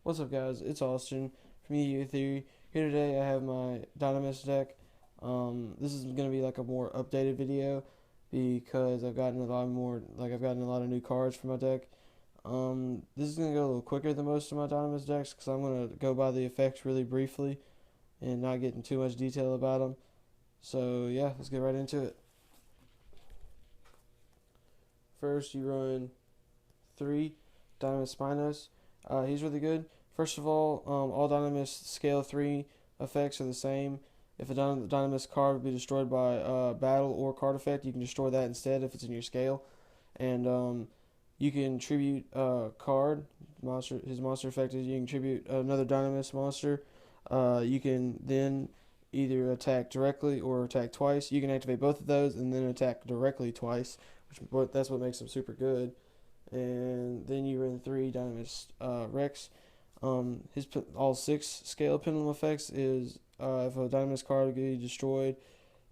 What's up, guys? It's Austin from EU Theory. Here today I have my dinomist deck. This is going to be like a more updated video because I've gotten a lot more, I've gotten a lot of new cards for my deck. This is going to go a little quicker than most of my dinomist decks because I'm going to go by the effects really briefly and not get into too much detail about them. So yeah, let's get right into it. First, you run 3 Dinomist Spinos. He's really good. First of all Dynamis scale 3 effects are the same. If a Dynamis card would be destroyed by battle or card effect, you can destroy that instead if it's in your scale. And you can tribute a card. His monster effect is you can tribute another Dynamis monster. You can then either attack directly or attack twice. You can activate both of those and then attack directly twice, that's what makes him super good. And then you run 3 Dynamis Rex. His all 6 scale pendulum effects is if a Dynamis card would be destroyed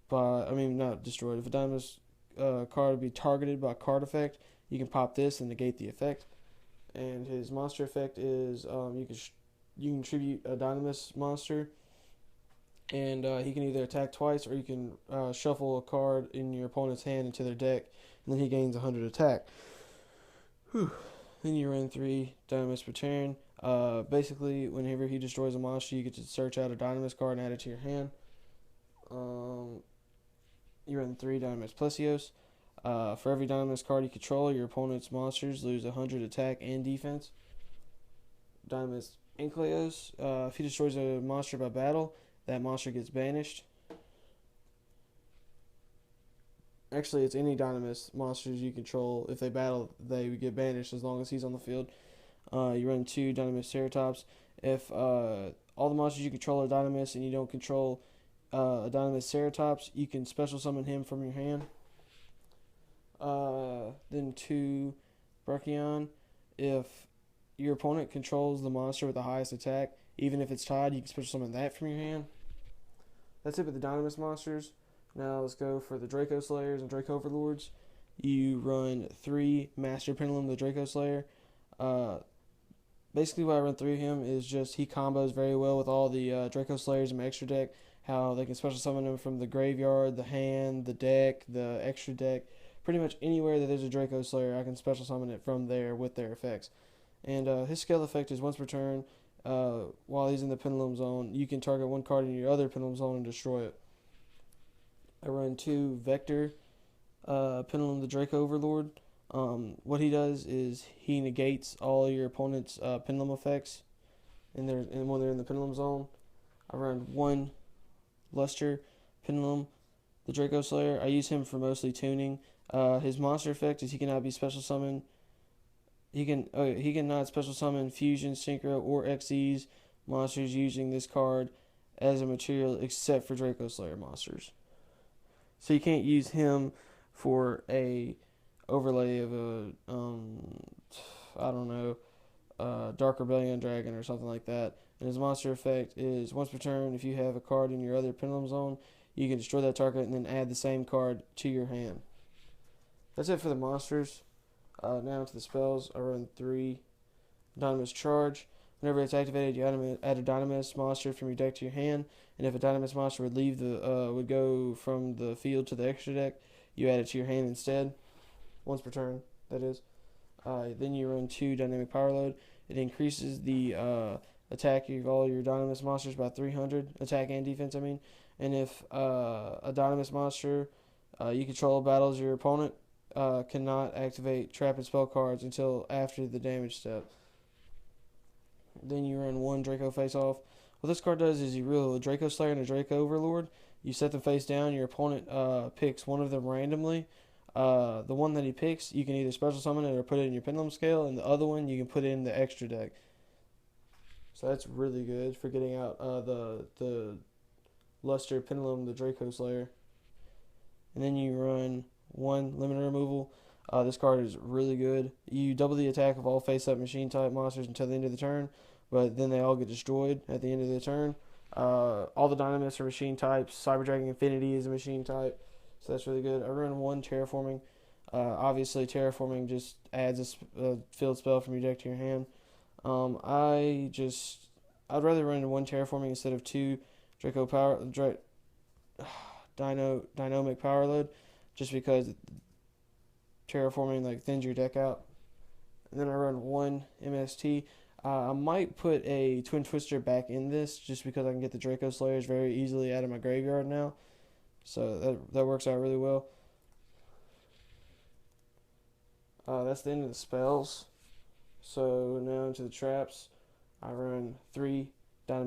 not destroyed. If a Dynamis card would be targeted by card effect, you can pop this and negate the effect. And his monster effect is you can tribute a Dynamis monster, and he can either attack twice or you can shuffle a card in your opponent's hand into their deck, and then he gains 100 attack. Whew. Then you run 3 Dynamis per turn. Basically, whenever he destroys a monster, you get to search out a Dynamis card and add it to your hand. You run 3 Dynamis Plesios. For every Dynamis card you control, your opponent's monsters lose 100 attack and defense. Dynamis Encleos. If he destroys a monster by battle, that monster gets banished. Actually, it's any Dynamis monsters you control. If they battle, they get banished as long as he's on the field. You run 2 Dynamis Ceratops. If all the monsters you control are Dynamis and you don't control a Dynamis Ceratops, you can special summon him from your hand. Then 2 Brachyon. If your opponent controls the monster with the highest attack, even if it's tied, you can special summon that from your hand. That's it with the Dynamis monsters. Now let's go for the Draco Slayers and Draco Overlords. You run 3 Master Pendulum, the Draco Slayer. Basically why I run 3 of him is just he combos very well with all the Draco Slayers in my extra deck. How they can special summon them from the graveyard, the hand, the deck, the extra deck. Pretty much anywhere that there's a Draco Slayer, I can special summon it from there with their effects. And his scale effect is once per turn, while he's in the Pendulum Zone, you can target one card in your other Pendulum Zone and destroy it. I run 2 Vector Pendulum, the Draco Overlord. What he does is he negates all your opponent's pendulum effects, and when they're in the pendulum zone. I run 1 Luster Pendulum, the Draco Slayer. I use him for mostly tuning. His monster effect is he cannot be special summoned. He cannot special summon Fusion, Synchro, or XEs monsters using this card as a material except for Draco Slayer monsters. So you can't use him for a overlay of a Dark Rebellion Dragon or something like that. And his monster effect is once per turn, if you have a card in your other Pendulum Zone, you can destroy that target and then add the same card to your hand. That's it for the monsters. Now to the spells. I run 3 Dynamis Charge. Whenever it's activated, you add a Dynamis monster from your deck to your hand, and if a Dynamis monster would go from the field to the extra deck, you add it to your hand instead. Once per turn, that is. Then you run 2 Dynamic Power Load. It increases the attack of all your Dynamis monsters by 300, attack and defense, I mean. And if a Dynamis monster you control battles your opponent, cannot activate trap and spell cards until after the damage step. Then you run 1 Draco Face Off. What this card does is you rule a Draco Slayer and a Draco Overlord. You set them face down. Your opponent picks one of them randomly. The one that he picks, you can either special summon it or put it in your Pendulum Scale, and the other one you can put it in the extra deck. So that's really good for getting out the Luster Pendulum, the Draco Slayer. And then you run 1 Limit Removal. This card is really good. You double the attack of all face-up machine type monsters until the end of the turn, but then they all get destroyed at the end of the turn. All the Dynamis are machine types. Cyber Dragon Infinity is a machine type, so that's really good. I run 1 Terraforming. Obviously, Terraforming just adds a field spell from your deck to your hand. I'd rather run one terraforming instead of two dynamic power load, just because terraforming like thins your deck out. And then I run one MST. I might put a Twin Twister back in this just because I can get the Draco Slayers very easily out of my graveyard now. So that works out really well. That's the end of the spells. So now into the traps. I run three dinomist